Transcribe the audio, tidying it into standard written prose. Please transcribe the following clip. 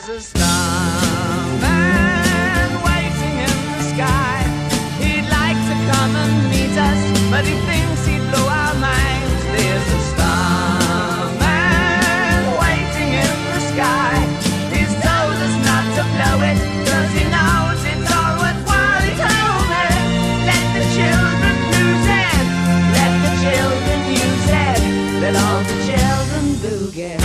There's a starman waiting in the sky. He'd like to come and meet us, but he thinks he'd blow our minds. There's a starman waiting in the sky. He's told us not to blow it, 'cause he knows it's all worthwhile. He told me, let the children lose it, let the children use it, let all the children boogie.